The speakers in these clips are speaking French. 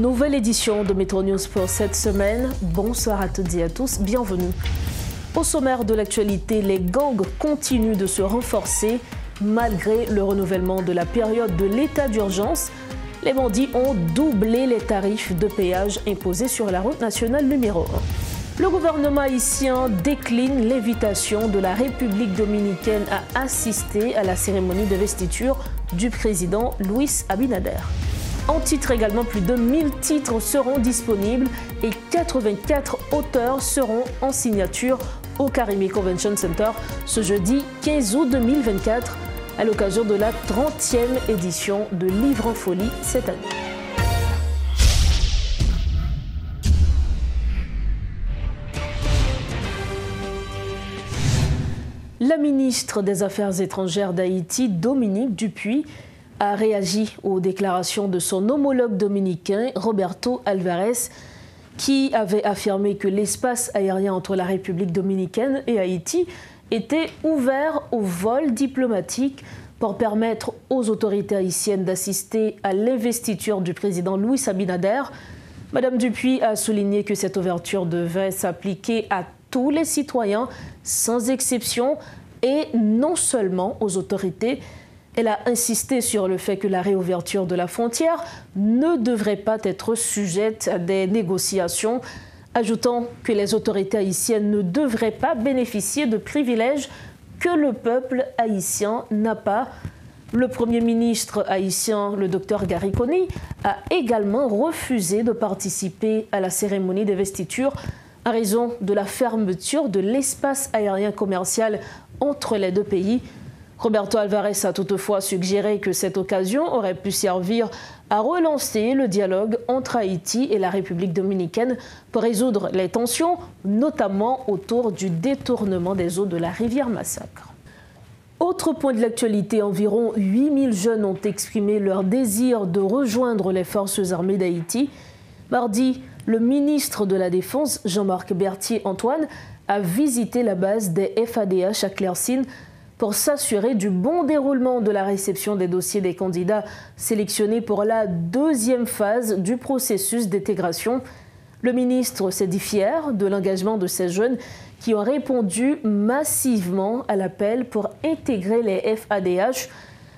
Nouvelle édition de Métro News pour cette semaine. Bonsoir à toutes et à tous, bienvenue. Au sommaire de l'actualité, les gangs continuent de se renforcer malgré le renouvellement de la période de l'état d'urgence. Les bandits ont doublé les tarifs de péage imposés sur la route nationale numéro 1. Le gouvernement haïtien décline l'invitation de la République dominicaine à assister à la cérémonie d'investiture du président Luis Abinader. En titre également, plus de 1000 titres seront disponibles et 84 auteurs seront en signature au Karimi Convention Center ce jeudi 15 août 2024 à l'occasion de la 30e édition de Livre en Folie cette année. La ministre des Affaires étrangères d'Haïti, Dominique Dupuy, a réagi aux déclarations de son homologue dominicain, Roberto Alvarez, qui avait affirmé que l'espace aérien entre la République dominicaine et Haïti était ouvert aux vols diplomatiques pour permettre aux autorités haïtiennes d'assister à l'investiture du président Luis Abinader. Madame Dupuy a souligné que cette ouverture devait s'appliquer à tous les citoyens, sans exception, et non seulement aux autorités. Elle a insisté sur le fait que la réouverture de la frontière ne devrait pas être sujette à des négociations, ajoutant que les autorités haïtiennes ne devraient pas bénéficier de privilèges que le peuple haïtien n'a pas. Le Premier ministre haïtien, le Dr Gary Coney, a également refusé de participer à la cérémonie d'investiture à raison de la fermeture de l'espace aérien commercial entre les deux pays. Roberto Alvarez a toutefois suggéré que cette occasion aurait pu servir à relancer le dialogue entre Haïti et la République dominicaine pour résoudre les tensions, notamment autour du détournement des eaux de la rivière Massacre. Autre point de l'actualité, environ 8000 jeunes ont exprimé leur désir de rejoindre les forces armées d'Haïti. Mardi, le ministre de la Défense, Jean-Marc Berthier-Antoine, a visité la base des FADH à Clairsine pour s'assurer du bon déroulement de la réception des dossiers des candidats sélectionnés pour la deuxième phase du processus d'intégration. Le ministre s'est dit fier de l'engagement de ces jeunes qui ont répondu massivement à l'appel pour intégrer les FADH.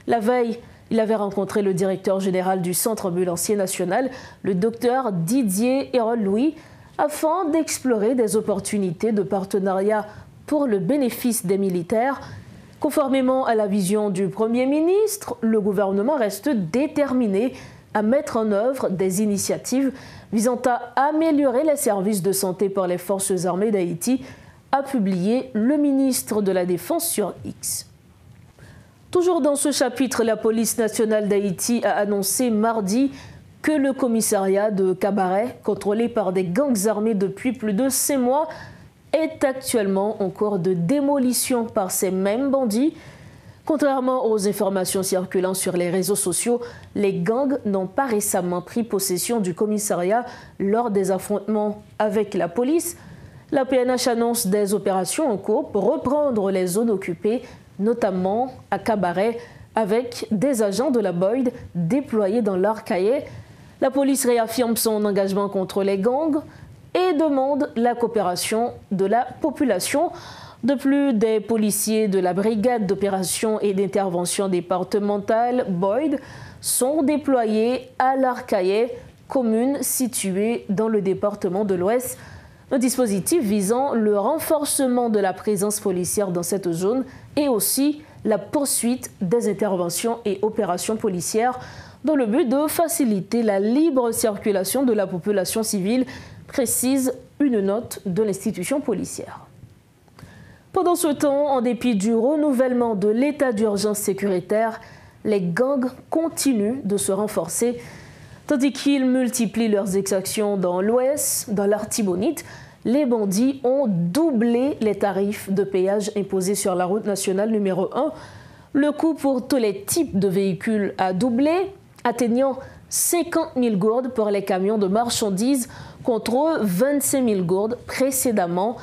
La veille, il avait rencontré le directeur général du Centre ambulancier national, le docteur Didier Hérol-Louis, afin d'explorer des opportunités de partenariat pour le bénéfice des militaires. Conformément à la vision du Premier ministre, le gouvernement reste déterminé à mettre en œuvre des initiatives visant à améliorer les services de santé pour les forces armées d'Haïti, a publié le ministre de la Défense sur X. Toujours dans ce chapitre, la police nationale d'Haïti a annoncé mardi que le commissariat de Cabaret, contrôlé par des gangs armés depuis plus de 5 mois, est actuellement en cours de démolition par ces mêmes bandits. Contrairement aux informations circulant sur les réseaux sociaux, les gangs n'ont pas récemment pris possession du commissariat lors des affrontements avec la police. La PNH annonce des opérations en cours pour reprendre les zones occupées, notamment à Cabaret, avec des agents de la Boyd déployés dans leur cahier. La police réaffirme son engagement contre les gangs et demande la coopération de la population. De plus, des policiers de la brigade d'opération et d'intervention départementale Boyd sont déployés à l'Arcahaie, commune située dans le département de l'Ouest. Un dispositif visant le renforcement de la présence policière dans cette zone et aussi la poursuite des interventions et opérations policières dans le but de faciliter la libre circulation de la population civile, précise une note de l'institution policière. Pendant ce temps, en dépit du renouvellement de l'état d'urgence sécuritaire, les gangs continuent de se renforcer, tandis qu'ils multiplient leurs exactions dans l'Ouest, dans l'Artibonite. Les bandits ont doublé les tarifs de péage imposés sur la route nationale numéro 1. Le coût pour tous les types de véhicules a doublé, atteignant 50 000 gourdes pour les camions de marchandises contre 25 000 gourdes précédemment.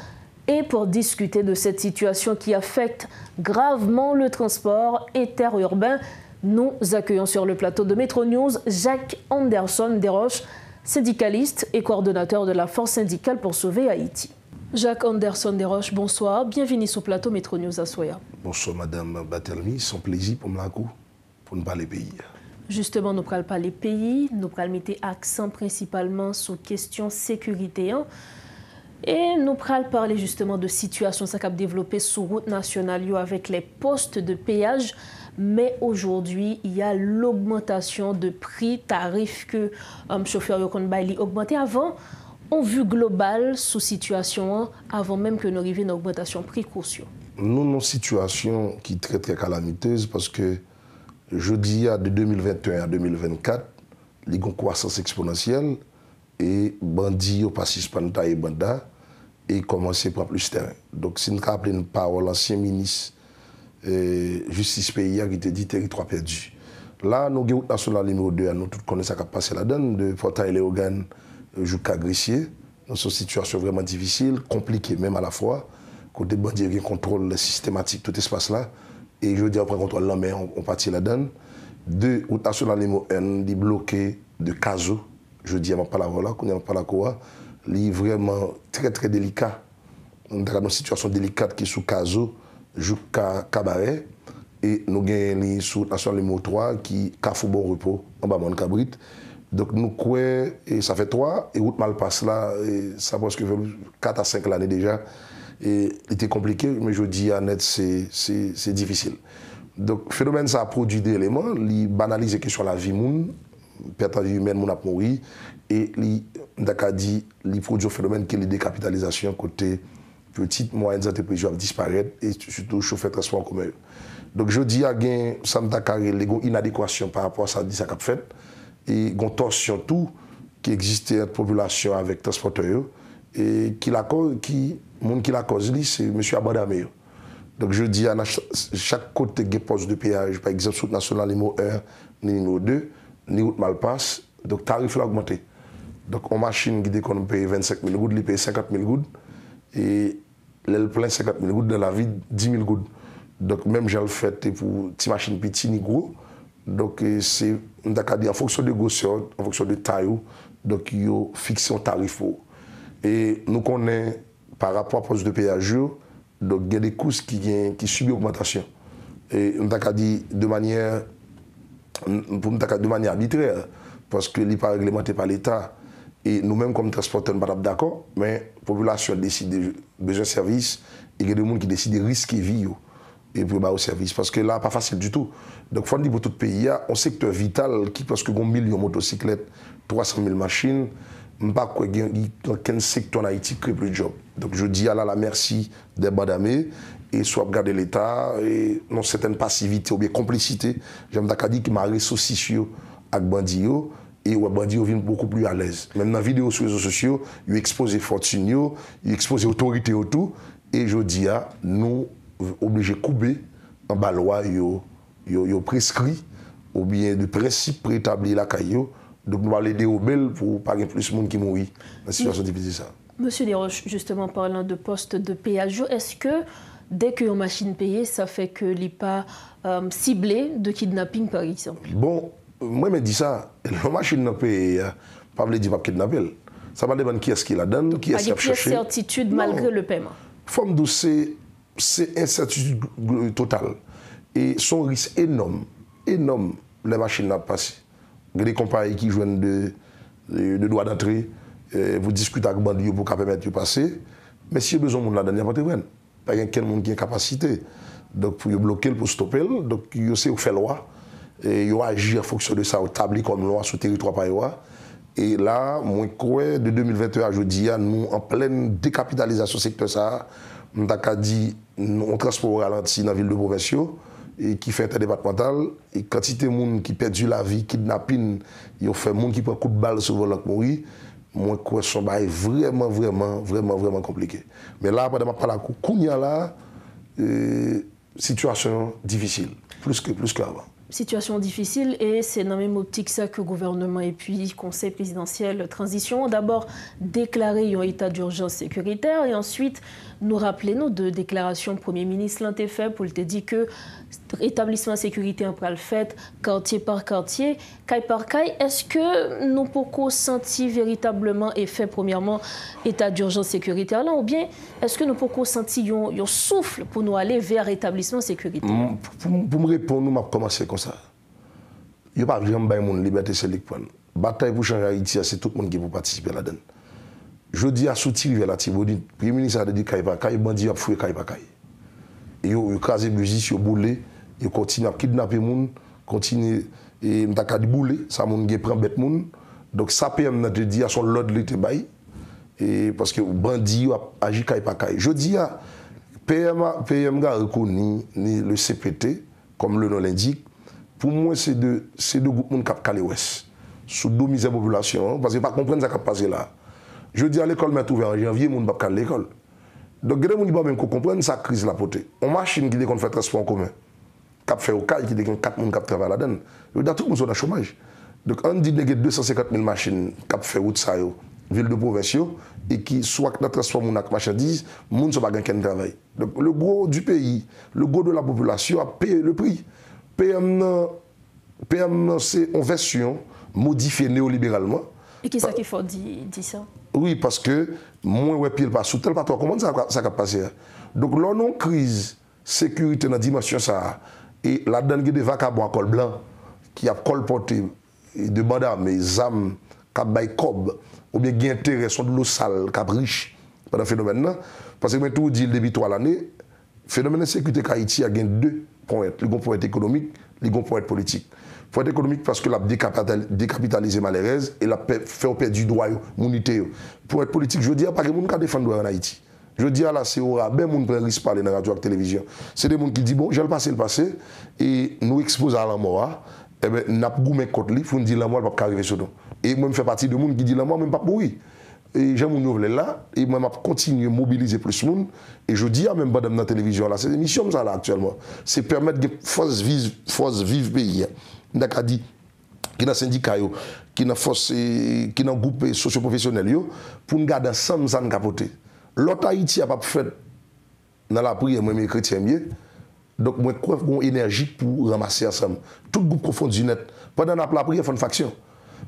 Et pour discuter de cette situation qui affecte gravement le transport interurbain, nous accueillons sur le plateau de Métro News Jacques Anderson Desroches, syndicaliste et coordonnateur de la Force syndicale pour sauver Haïti. Jacques Anderson Desroches, bonsoir. Bienvenue sur plateau Metro News à Soya. Bonsoir Madame Batelmi, c'est un plaisir pour me pour nous parler pays. Justement, nous parlons parler pays, nous parlons mettre accent principalement sur questions sécurité. Et nous allons parler justement de situation qui a développé sur route nationale avec les postes de péage. Mais aujourd'hui, il y a l'augmentation de prix, tarifs que chauffeur Yokonbaili augmenté avant. On vu global sous situation avant même que nous arrivions à une augmentation prix caution. Nous avons une situation qui est très calamiteuse parce que je dis de 2021 à 2024, il y a une croissance exponentielle et bandits au passé Spanta et Banda et commencé à prendre plus de terrain. Donc si nous rappelons une parole l'ancien ministre justice pays qui te dit territoire perdu. Là, nous avons route nationale numéro 2, nous tous connaissons ce qui a passé là-dedans, de Portail-Léogane jusqu'à Grissier. Dans une situation vraiment difficile, compliquée même à la fois. Côté bandit, il y a un contrôle systématique tout l'espace là. Et je veux dire, après contrôle la mer, on partit là-dedans. Deux, route nationale numéro 1, il est bloqué de Caso. Je dis, pas la voilà, qu'on n'a pas la quoi. Il est vraiment très délicat. On a une situation délicate qui est sous Caso jusqu'à Cabaret. Et nous avons sur route nationale numéro 3 qui est Carrefour Bon Repos, en bas de Cabrit. Donc nous croyons, et ça fait 3, et route Malpasse là, et ça presque 4 à 5 l'année déjà. Et il était compliqué, mais je dis à net, c'est difficile. Donc le phénomène, ça a produit des éléments, il banalise les questions de la vie, perte de vie humaine, mon a mouru, et il produit un phénomène qui est la décapitalisation côté petites, moyennes entreprises qui disparaître, et surtout chauffeur de transport en commun. Donc je dis à gain, ça m'a carré, les inadéquations par rapport à ça, ça a fait. Et une torsion tout qui existait entre population avec transporteurs et qui la cause c'est M. Abadame. Donc je dis à chaque côté des postes de péage, par exemple sur national numéro 1, numéro 2, numéro Malpasse, donc tarif l'a augmenté. Donc en machine qui dit qu'on paye 25 000 gouttes, il paye 50 000 gouttes et le plein 50 000 gouttes dans la vie 10 000 gouttes. Donc même j'ai le fait pour petite machine petit ni gros. Donc c'est en fonction de grosseur, en fonction de taille, donc il faut fixer un tarif. Et nous connaissons par rapport à poste de péage, donc il y a des coûts qui subissent augmentation. Et nous avons dit de manière arbitraire, parce que n'est pas réglementé par l'État. Et nous-mêmes comme transporteurs, nous ne sommes pas d'accord, mais la population décide de besoin de service, et il y a des gens qui décident de risquer vie. Et pour au service. Parce que là, pas facile du tout. Donc, il faut dire pour tout le pays, il y a un secteur vital qui, parce que 1 million de motocyclettes, 300 000 machines, je ne sais pas quel secteur en Haïti crée plus de jobs. Donc, je dis à la merci des Badamé et soit garder l'État et non certaine passivité ou bien complicité. J'aime dire qu'il m'a ressuscité avec Bandio et Bandio vient beaucoup plus à l'aise. Même dans la vidéo sur les réseaux sociaux, il expose fortune, il expose l'autorité autour. Et je dis à nous, obligé de couper en bas loi yo prescrit ou bien de principe préétabli la caillou. Donc nous allons aider au bel pour pas plus de monde qui mourit dans une situation difficile ça. Monsieur Desroches, justement parlant de poste de péage, est-ce que dès que une machine payée, ça fait que n'est pas ciblé de kidnapping par exemple? Bon, moi je me dis ça, la machine payée, pas veut dire pas kidnapper. Ça va dépendre qui est-ce qui la donne, qui est-ce qui a cherché. Il y a certitude malgré le paiement. Forme douce, c'est incertitude totale. Et son risque énorme, les machines n'ont pas passé. Il y a des compagnies qui jouent de droit d'entrée, vous discutez avec Bandio pour permettre de passer. Mais si vous avez besoin de monde là-dedans, il n'y a pas de problème. Il n'y a pas de qui a capacité. Donc, pour bloquer, pour stopper, donc, vous savez, vous faites loi. Et vous agissez en fonction de ça, vous établissez comme loi sur le territoire par loi. Et là, moi, je crois, de 2021 à aujourd'hui, nous, en pleine décapitalisation du secteur, ça, on a dit, on transport au ralenti dans la ville de Provinciaux, et qui fait interdépartemental, et quantité de gens qui perdent la vie, kidnapping, il y a fait des gens qui prennent un coup de balle sur le volant qui mourir, moi, je crois que c'est vraiment compliqué. Mais là, pendant que je parle là, situation difficile, plus qu'avant. Situation difficile et c'est dans la même optique ça que le gouvernement et puis conseil présidentiel transition d'abord déclaré un état d'urgence sécuritaire et ensuite nous rappelons de déclaration Premier ministre l'ont fait pour te dire que établissement de sécurité en pral fait quartier par quartier, caille par caille. Est-ce que nous pouvons sentir véritablement effet premièrement état d'urgence sécuritaire là ou bien est-ce que nous pouvons sentir un souffle pour nous aller vers établissement sécuritaire? Pour me répondre, nous avons commencé comme ça. Il n'y a pas vraiment de liberté sélective. La bataille pour changer Haïti, c'est tout le monde qui peut participer là-dedans. Je dis à Souti vers la Tibonite, le Premier ministre a dit qu'il n'y a pas de bandit à fouiller, qu'il n'y a pas de. Et ils ont écrasé les musiciens, ils ont boulé, ils continuent à kidnapper les gens, continuent à bouler, ça prend bête les gens. Donc ça PM n'a dit à son l'ordre l'été bail et parce que bandit a agi qu'il n'y a pas de. Je dis à PM a reconnu le CPT, comme le nom l'indique. Pour moi, c'est deux groupes qui ont calé ouest, sous deux misères population, parce qu'ils ne comprennent pas ce qui a passé là. Je dis à l'école, mais ouvert en janvier, les gens ne peuvent pas aller à l'école. Donc, les gens ne peuvent même comprendre cette crise là. On machine qui dit qu'on fait transport en commun, qui fait au cas, qui dit qu'il y a 4 personnes qui travaillent là-dedans. Je dis à tout le monde au chômage. Donc, on dit qu'il y a 250 000 machines qui fait route ça, ville de province, et qui soit dans le transport de marchandises, les gens ne sont pas gagnés de travail. Donc, le gros du pays, le gros de la population a payé le prix. PM, c'est une version modifiée néolibéralement. Et qui est-ce qu'il faut dire ça? Oui, parce que moi, je ne sais pas sous tel patron. Comment ça va passer? Donc, là, on a une crise sécurité dans la dimension ça. Et là-dedans, il y a des vagabonds à col blanc qui ont colporté de bandes armées, des armes, qui ont cob, ou bien qui ont intérêt, sont de l'eau sale, qui ont riche pendant le phénomène. Parce que, je tout dit, depuis 3 années, le phénomène de sécurité qu'Haïti a gagné 2 points. Le point économique, le point politique. Point économique parce que la décapitalisé malheureuse et la fait perdre du droit monité. Point politique, je dis pas que les gens qui défendent le droit en Haïti. Je dis à la COA, ben moun prend risque parler dans la radio et la télévision. C'est des gens qui disent bon, j'ai le passé et nous exposons à la mort. Eh ben n'a pas goumé contre lui, faut dire la mort pas arriver sur nous. Et moi je fais partie de gens qui disent la mort même pas pourri. Et j'aime mon nouvel là et moi m'a continuer à mobiliser plus de monde et je dis à même pas dans la télévision là, c'est une mission ça là actuellement. C'est permettre de force vive pays. D'accord dit qui dans syndicat qui dans force qui dans groupe socio-professionnel pour nous garder ensemble ça nous capoter. L'autre Haïti a pas fait dans la prière moi mes chrétiens mieux. Donc moi crois qu'on énergie pour ramasser ensemble. Tout groupe confondu net pendant la prière il faut une faction.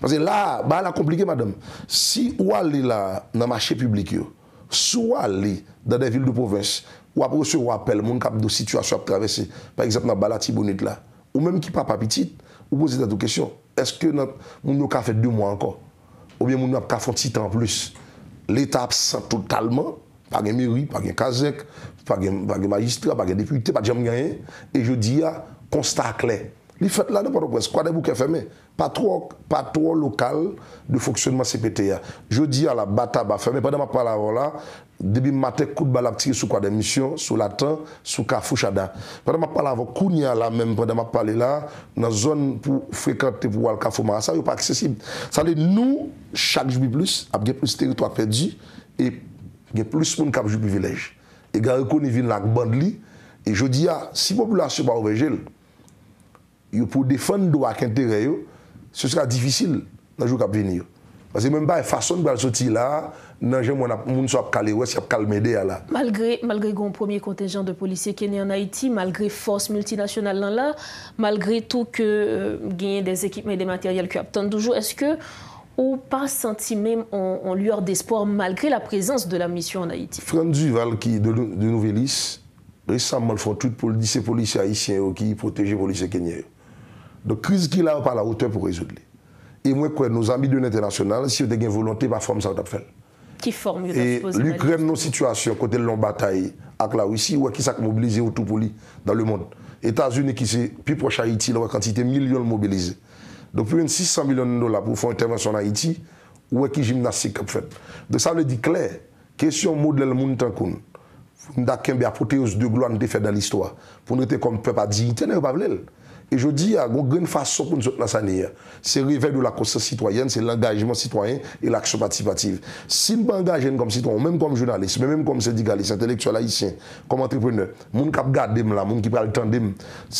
Parce que là, bah, là compliqué madame. Si ou aller là dans le marché public soit aller dans des villes de province ou après recevoir appel mon cap de situation à traverser par exemple dans Balati Bonite là ou même qui pas petite ou poser des questions. Est-ce que mon a fait 2 mois encore ou bien mon a fait un petit temps en plus? L'État absent totalement, pas de mairie, pas de casec, pas de magistrat, pas de député, pas de jamais gagné. Et je dis à constat clair. Les fêtes là, n'importe quoi, quoi des bouquets fermés. Pas trop local de fonctionnement CPTA. Je dis à la Bataba fermée. Pendant ma parole là, depuis matin, coup de balle à tirer sous quoi des missions, sous la temps, sous Kafouchada. Pendant ma parole, Kounia là même, pendant ma parole là, dans la zone pour fréquenter pour voir le Kafouma, ça n'est pas accessible. Ça veut dire nous, chaque jour plus, il y a plus de territoire perdu et il y a plus de monde qui a plus de privilèges. Et il y a reconnu la bande et je dis à si la population va ouvrir, pour défendre droit avec intérêt, ce sera difficile dans le jour qui venir. Parce que même pas façon de sortir là, dans le monde soit calé, ouais, c'est calmé là. Malgré un premier contingent de policiers qui est né en Haïti, malgré force multinationale là, malgré tout que gagner des équipements et des matériels qui attendent toujours, est-ce que ou pas senti même en lueur d'espoir malgré la présence de la mission en Haïti? Franck Duval qui de Nouvelis récemment font tout pour dire ces policiers haïtiens qui protègent les policiers kenyans. Donc, crise qui là, pas à la hauteur pour résoudre. Et moi, quoi, nos amis de l'international, si vous avez une volonté, pas forme ça, vous fait. Qui forme? Et l'Ukraine, nos situations, côté de la bataille, avec la Russie, ou qui s'est mobilisé autour pour lui dans le monde. États-Unis, qui c'est plus proche Haïti, la quantité de millions mobilisés. Donc, plus de 600 millions de dollars pour faire une intervention en Haïti, ou qui gymnastique fait. Donc, ça veut dire clair, question modèle monde tant qu'on. Nous avons apporté de gloire de fait dans l'histoire. Pour nous être comme peuple à dignité, nous pas voulu. Et je dis, à une grande façon pour nous dans cette année, c'est le réveil de la conscience citoyenne, c'est l'engagement citoyen et l'action participative. Si nous ne sommes pas engagés comme citoyens, même comme journalistes, même comme syndicalistes, intellectuels haïtiens, comme entrepreneurs, les gens qui regardent, les gens qui prennent le temps,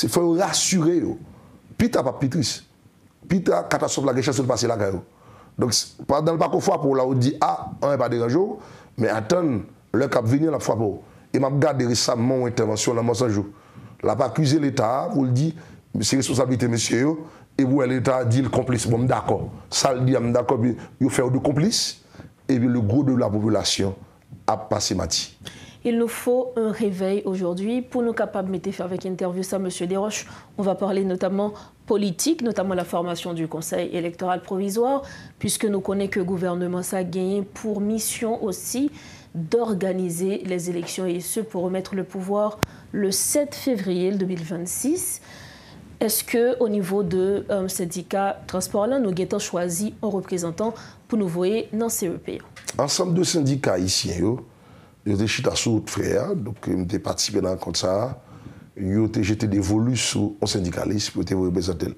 il faut rassurer. Pita pas Pitris. Pita, catastrophe la chance de passer la guerre. Donc, pendant le parcours fois pour là, on dit, ah, on n'est pas dérangé, mais attends, le cap venir la fois pour. Et m'a regardé récemment mon intervention dans mon jour. Là, pas accuser l'État, vous le dit, c'est responsabilité, monsieur, et vous, l'État dit le complice. Bon, d'accord. Ça le dit, d'accord, il fait de complice, et puis le gros de la population a passé mati. Il nous faut un réveil aujourd'hui pour nous capables de faire avec interview ça, M. Desroches. On va parler notamment politique, notamment la formation du Conseil électoral provisoire, puisque nous connaissons que le gouvernement a gagné pour mission aussi d'organiser les élections et ce pour remettre le pouvoir le 7 février 2026. Est-ce qu'au niveau de syndicat transport, là, nous avons choisi un représentant pour nous voyer dans CEP? Ensemble de syndicats ici, j'étais chita sous frère, donc j'ai participé dans comme ça. J'étais dévolu sur un syndicaliste pour te représenter.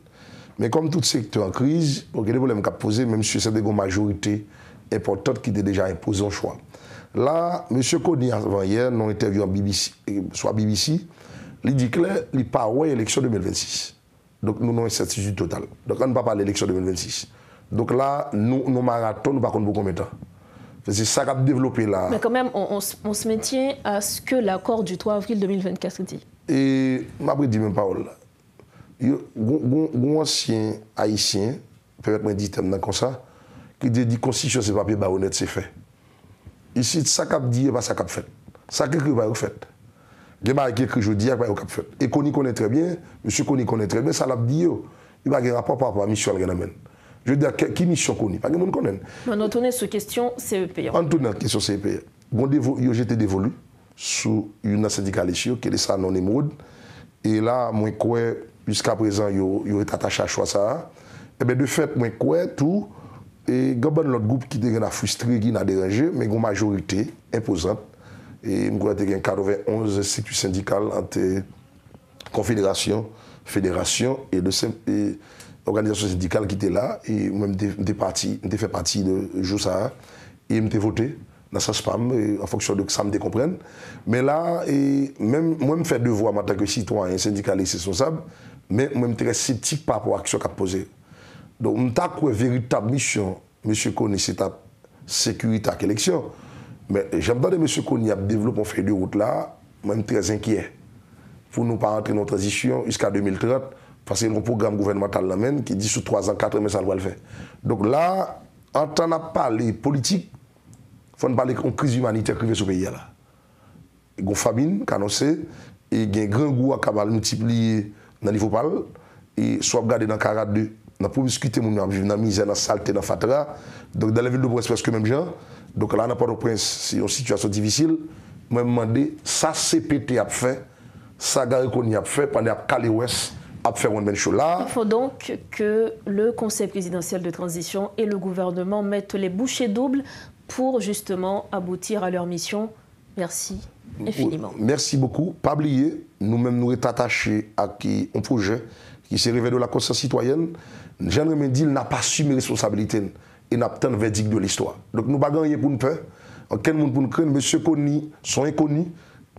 Mais comme tout secteur en crise, pour que les problèmes qu'a posé, même si c'est une majorité importante qui était déjà imposée en choix. Là, M. Kony, avant hier, dans une interview en BBC, soit BBC, il dit clair, il parle de l'élection 2026. Donc nous avons une certitude totale. Donc on ne va pas parler de l'élection 2026. Donc là, nous marathons, nous ne savons pas combien de temps. C'est ça qu'a développé là. Mais quand même, on se maintient à ce que l'accord du 3 avril 2024 dit. Et je ne dis même pas là. Un ancien haïtien, peut-être dit comme ça, qui dit que la constitution, c'est papier baronnet, c'est fait. Ici, ça qu'a dit, pas ça qu'a fait. Ça qu'a fait. Il y a des que je dis, pas ça qu'a fait. Et Kony connaît très bien, M. Kony connaît très bien, ça l'a dit, il va y avoir un rapport par rapport à la mission. Je veux dire, qui mission Kony? Pas de monde connaît. On a tourné sur question CEP. On tourne sur question CEP. Bon, j'étais dévolu sous une syndicaliste qui est ça non émeraude. Et là, moi, jusqu'à présent, il est attaché à choix ça. Et bien, de fait, moi, tout. Et il y a l'autre groupe qui est frustré, qui a dérangé, mais une majorité imposante. Et je crois qu'il y a 91 instituts syndicales entre confédération, fédération et organisations syndicales qui étaient là. Et moi, j'ai fait partie de JOSA. Et j'ai voté dans ce spam, en fonction de ça me comprenne. Mais là, même moi, je fais devoir en tant que citoyen, syndicaliste responsable, mais moi, je suis très sceptique par rapport à l'action qu'a posée. Donc, je pense que la véritable mission, M. Kony, c'est la sécurité à l'élection. Mais j'aime bien M. Kony a développé une feuille de route là, moi, je suis très inquiet. Pour nous pas entrer dans la transition jusqu'à 2030, parce qu'il y a un programme gouvernemental là même qui dit sous 3 ans, 4 ans, mais ça va le faire. Donc là, en temps de parler politique, il faut parler d'une crise humanitaire qui est sur le pays là. Il y a une famine qui a annoncé, et il y a un grand goût qui va multiplier dans le niveau parle, et soit regardé dans 42. On a promiscuité, on a vécu dans la misère, dans la saleté, dans la fatara. Donc dans la ville de Port-au-Prince, presque même gens. Donc là, dans Port-au-Prince, c'est une situation difficile. Je me demande, ça CPT a fait, ça Gary Kony a fait, pendant Calais Ouest a fait une bonne chose là. Il faut donc que le Conseil présidentiel de transition et le gouvernement mettent les bouchées doubles pour justement aboutir à leur mission. Merci infiniment. Merci beaucoup. Pas oublier, nous-mêmes nous sommes attachés à un projet qui s'est révélé de la conscience citoyenne. Jean Remedi n'a pas assumé la responsabilité et n'a pas le verdict de l'histoire. Donc nous ne pouvons pas pour nous peur. Quel monde pour nous craindre, M. Kony, sont inconnus,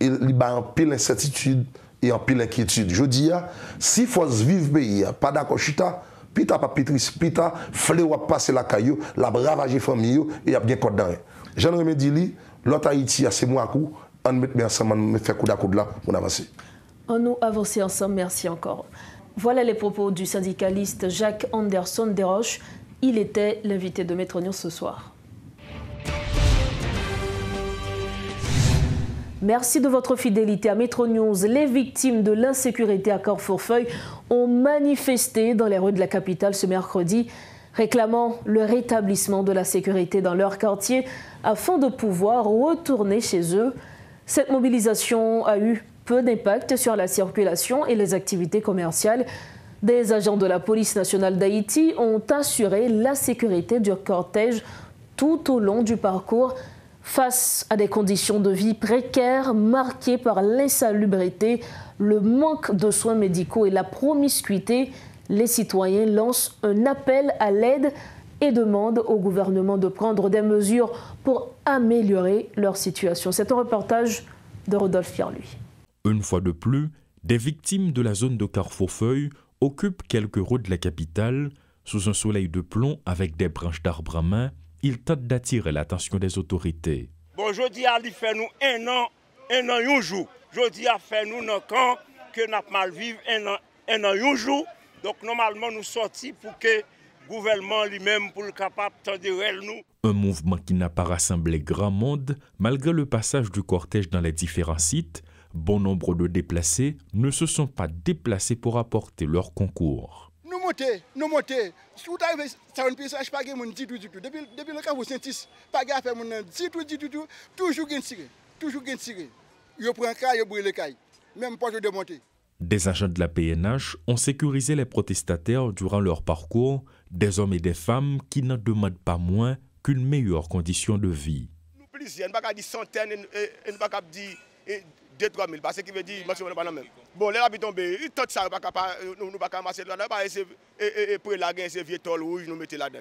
et il a en pile incertitude et en pile inquiétude. Je dis, si force vive pays, pas d'accord, chita, pita pas Pitris, pita, fléau a passé la caillou, la bravager famille, et il y a bien code dans. Jean Remedi, l'autre Haïti, c'est moi à coup, on met ensemble, on fait coup d'accord là, on avance. On nous avance ensemble, merci encore. Voilà les propos du syndicaliste Jacques Anderson Desroches. Il était l'invité de Métro News ce soir. Merci de votre fidélité à Métro News. Les victimes de l'insécurité à Carrefour-Feuille ont manifesté dans les rues de la capitale ce mercredi, réclamant le rétablissement de la sécurité dans leur quartier afin de pouvoir retourner chez eux. Cette mobilisation a eu peu d'impact sur la circulation et les activités commerciales. Des agents de la police nationale d'Haïti ont assuré la sécurité du cortège tout au long du parcours. Face à des conditions de vie précaires marquées par l'insalubrité, le manque de soins médicaux et la promiscuité, les citoyens lancent un appel à l'aide et demandent au gouvernement de prendre des mesures pour améliorer leur situation. C'est un reportage de Rodolphe Pierre-Louis. Une fois de plus, des victimes de la zone de Carrefour-Feuille occupent quelques rues de la capitale. Sous un soleil de plomb avec des branches d'arbres à main, ils tentent d'attirer l'attention des autorités. Bon, je dis à lui faire nous un an, un jour. Je dis à faire nous un camp que nous mal vivre un an, un jour. Donc normalement nous sortis pour que le gouvernement lui-même pour le capable de nous. Un mouvement qui n'a pas rassemblé grand monde, malgré le passage du cortège dans les différents sites. Bon nombre de déplacés ne se sont pas déplacés pour apporter leur concours. Nous montons. Si vous avez ça, une personne, je ne sais pas du tout. Depuis le cas où vous sentez, pas de faire du tout, toujours gain tiré. Vous prenez un cas, vous brûlez le cas. Même pas de monter. Des agents de la PNH ont sécurisé les protestataires durant leur parcours, des hommes et des femmes qui n'en demandent pas moins qu'une meilleure condition de vie. Nous plaisir, on ne peut pas dire centaines, on ne peut pas dire 2-3 000, parce que veut dire que pas même. Bon, les habitants tombés, tout ça, nous ne pouvons pas ramasser là-dedans, et pour la gain, c'est vieux tôle rouge, nous mettons là-dedans.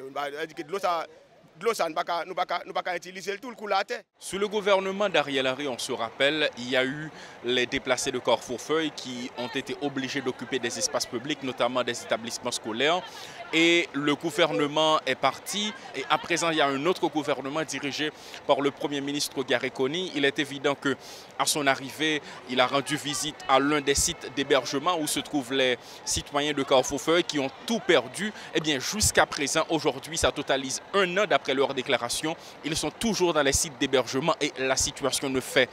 De l'eau, ça, nous ne pouvons pas utiliser tout le coup là. Sous le gouvernement d'Ariel Henry, on se rappelle, il y a eu les déplacés de Carrefour-Feuille qui ont été obligés d'occuper des espaces publics, notamment des établissements scolaires. Et le gouvernement est parti. Et à présent, il y a un autre gouvernement dirigé par le Premier ministre Garé-Koni. Il est évident qu'à son arrivée, il a rendu visite à l'un des sites d'hébergement où se trouvent les citoyens de Carrefour-Feuille qui ont tout perdu. Eh bien, jusqu'à présent, aujourd'hui, ça totalise un an d'après leur déclaration. Ils sont toujours dans les sites d'hébergement et la situation ne fait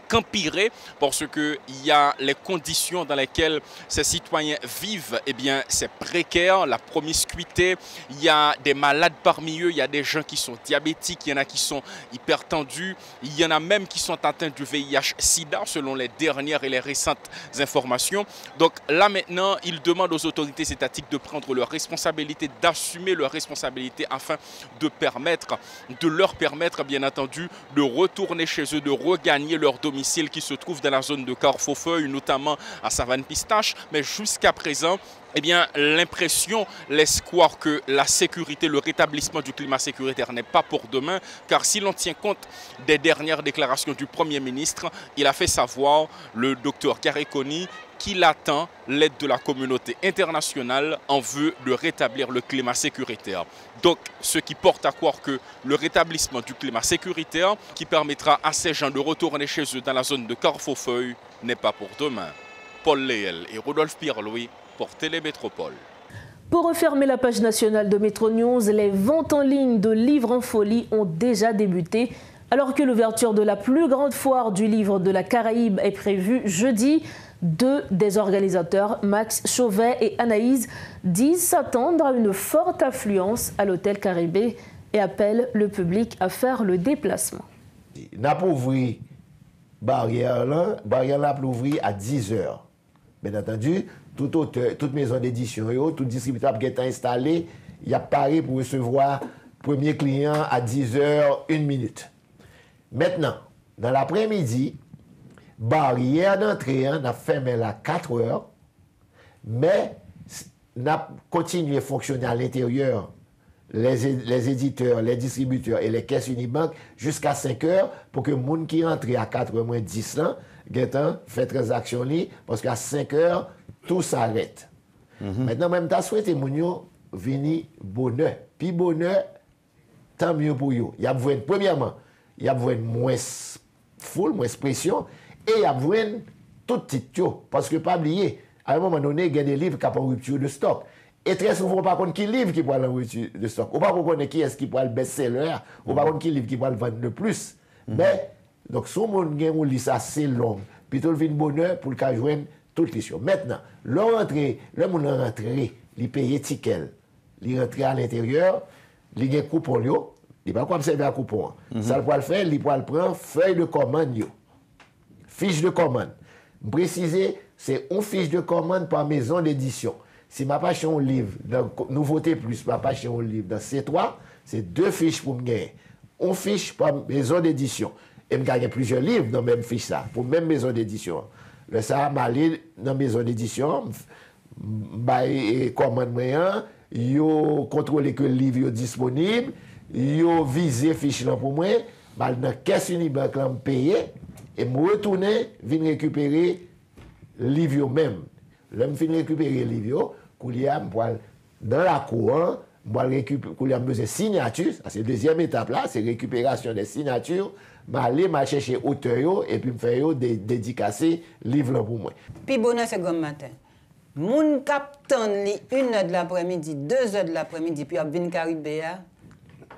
qu'empirer parce qu'il y a les conditions dans lesquelles ces citoyens vivent, eh bien c'est précaire, la promiscuité, il y a des malades parmi eux, il y a des gens qui sont diabétiques, il y en a qui sont hypertendus, il y en a même qui sont atteints du VIH-Sida selon les dernières et les récentes informations. Donc là maintenant, ils demandent aux autorités étatiques de prendre leurs responsabilités, d'assumer leurs responsabilités afin de leur permettre bien entendu de retourner chez eux, de regagner leur domicile qui se trouve dans la zone de Carrefour-Feuille, notamment à Savane-Pistache. Mais jusqu'à présent, eh bien, l'impression laisse croire que la sécurité, le rétablissement du climat sécuritaire n'est pas pour demain, car si l'on tient compte des dernières déclarations du Premier ministre, il a fait savoir, le docteur Garé-Koni, qu'il attend l'aide de la communauté internationale en vue de rétablir le climat sécuritaire. Donc, ce qui porte à croire que le rétablissement du climat sécuritaire, qui permettra à ces gens de retourner chez eux dans la zone de Carrefour-Feuille, n'est pas pour demain. Paul Léel et Rodolphe Pierre-Louis pour Télémétropole. Pour refermer la page nationale de Métro News, les ventes en ligne de livres en folie ont déjà débuté. Alors que l'ouverture de la plus grande foire du livre de la Caraïbe est prévue jeudi, deux des organisateurs, Max Chauvet et Anaïs, disent s'attendre à une forte affluence à l'hôtel Caribé et appellent le public à faire le déplacement. N'a pas ouvert barrière là pour ouvrir à 10h. Bien entendu, tout auteur, toute maison d'édition, tout distributeur qui est installé, il a paré pour recevoir premier client à 10h, 1 minute. Maintenant, dans l'après-midi, barrière d'entrée, on a fermé à 4h, mais on a continué à fonctionner à l'intérieur, les éditeurs, les distributeurs et les caisses Unibank jusqu'à 5h pour que les gens qui rentrent à 4h moins 10 là, fait transaction parce qu'à 5h, tout s'arrête. Maintenant, même tu as souhaité que venir bonheur. Puis bonheur, tant mieux pour eux. Il y a besoin, premièrement, il y a besoin de moins foule, moins pression, et il y a besoin de tout petit. Parce que pas oublier, à un moment donné, il y a des livres qui sont en rupture de stock. Et très souvent, on ne sait pas qui livre qui peut aller en rupture de stock. On ne sait pas qui est-ce qui peut aller best-seller, on ne sait pas qui livre qui peut aller vendre le plus. Mais, donc, si on lit ça, c'est long. Puis tout le vin bonheur pour le cas joindre toute l'issue. Maintenant, le monde rentré, il paye ticket, il rentre à l'intérieur, il y a un coupon, il ne va pas observer un coupon. Ça le faire, il va prendre feuille de commande, fiche de commande. Préciser, c'est une fiche de commande par maison d'édition. Si ma page est un livre, dans Nouveauté Plus, ma page est un livre dans C3, c'est 2 fiches pour me gagner. Une fiche par maison d'édition. Et me gagner plusieurs livres dans la même fiche, ça, pour même maison d'édition. Le ça, m'a allé dans la maison d'édition, commande moyen, yo contrôler que le livre est disponible, yo visé fiche là pour moi, dans la caisse Unibank là me payer et me retourner venir récupérer le livre même. Là me venir récupérer le livre, Kouliam, dans la cour, Kouliam besoin de signature, c'est la deuxième étape là, c'est récupération des signatures. Je chercher auteur et puis me faire des dédicacer livre pour moi. Puis bonheur c'est comme matin. Moun captain li 1h de l'après-midi, 2h de l'après-midi puis a vinn Caribéa.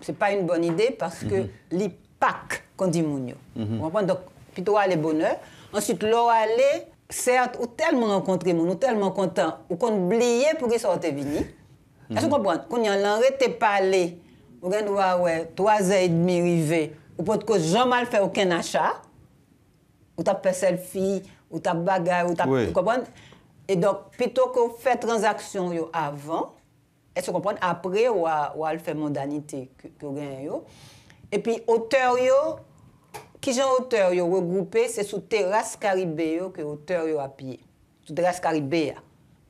C'est pas une bonne idée parce que li pack qu'on dit moun yo. Vous comprenez donc plutôt aller bonheur. Ensuite l'eau aller certes ou tellement rencontrer moun, ou tellement content ou qu'on oublier pour qu'il sorte vini. Est-ce que vous comprenez? Qu'on y a l'arrêté parler, ou gen doit ouais 3h30 rivé. Ou peut que jamais mal fait aucun achat, ou t'as fait selfie, ou t'as bagarre, ou t'as vous comprenez? Et donc plutôt que faire transaction yo avant, est-ce que vous comprenez? Après ou à faire mondanité que gagne yo. Et puis auteur yo qui j'ai auteur yo regroupé, c'est sous terrasse Caribé que auteur yo a pied. Sous terrasse Caribé.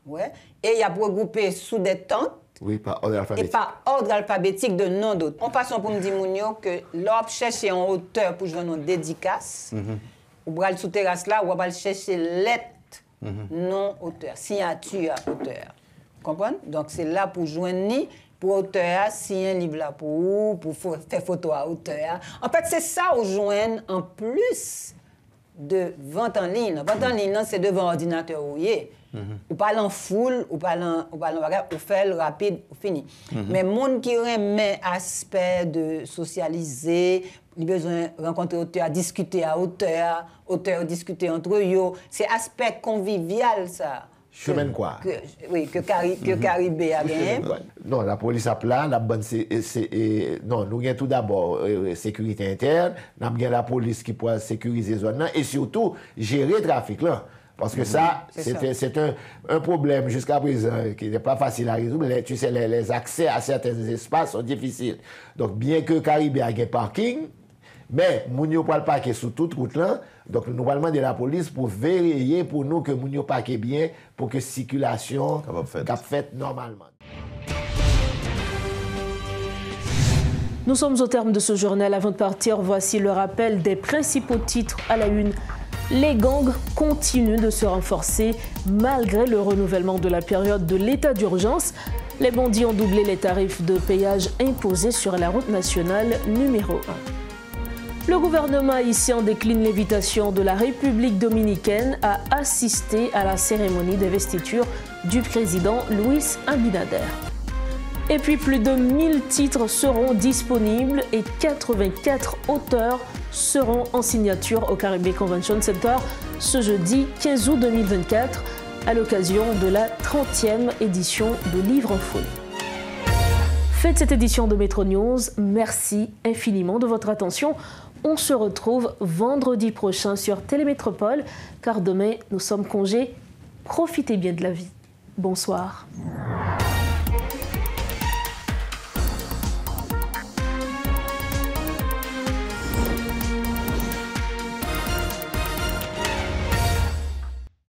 Ouais. Et il y a regroupé sous des tentes. Oui, par ordre alphabétique. Et par ordre alphabétique de nom d'autres. On passe pour me dire que l'on cherche un auteur pour jouer une dédicace. Ou bral sous terrasse là, ou va chercher lettre, nom auteur, signature auteur. Comprenez? Donc c'est là pour joindre ni pour auteur, signer un livre là pour faire photo à auteur. En fait, c'est ça au joindre en plus de vente en ligne. Vente en ligne, c'est devant ordinateur ou ou parle en foule, ou parle ou fait rapide, ou fini. Mais monde qui remet aspect de socialiser, il a besoin de rencontrer auteur, discuter à auteur discuter entre eux, c'est aspect convivial ça. Chemin quoi? Que Caribé a gagné. Non, la police a plan, non, nous avons tout d'abord sécurité interne, nous avons la police qui peut sécuriser les zones et surtout gérer le trafic là. Parce que ça, c'est un problème jusqu'à présent qui n'est pas facile à résoudre. Tu sais, les accès à certains espaces sont difficiles. Donc, bien que Caribé a un parking, mais nous ne pouvons pas parquer sur toute route là. Donc, nous allons demander à la police pour vérifier pour nous que nous ne parquons bien pour que la circulation soit faite normalement. Nous sommes au terme de ce journal. Avant de partir, voici le rappel des principaux titres à la une. Les gangs continuent de se renforcer malgré le renouvellement de la période de l'état d'urgence. Les bandits ont doublé les tarifs de péage imposés sur la route nationale numéro 1. Le gouvernement haïtien décline l'invitation de la République dominicaine à assister à la cérémonie d'investiture du président Luis Abinader. Et puis plus de 1000 titres seront disponibles et 84 auteurs seront en signature au Caribbean Convention Center ce jeudi 15 août 2024 à l'occasion de la 30e édition de Livres en Folie. Faites cette édition de Métro News. Merci infiniment de votre attention. On se retrouve vendredi prochain sur Télémétropole car demain nous sommes congés. Profitez bien de la vie. Bonsoir.